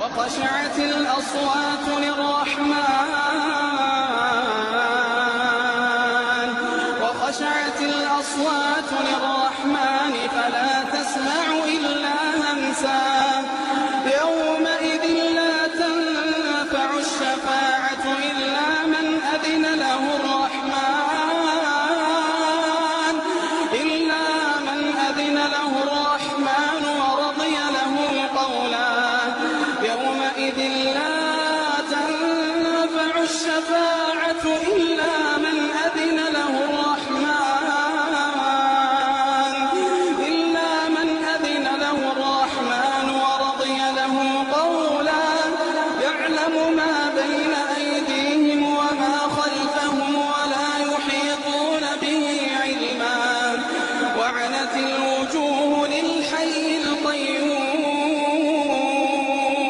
وخشعت الأصوات للرحمن فلا تسمع إلا همسا يومئذ لا تنفع الشفاعة إلا من أذن له الرحمن ورضي له قولا يومئذ لا تنفع الشفاعة إلا من أذن له الرحمن ورضي له قولا يعلم ما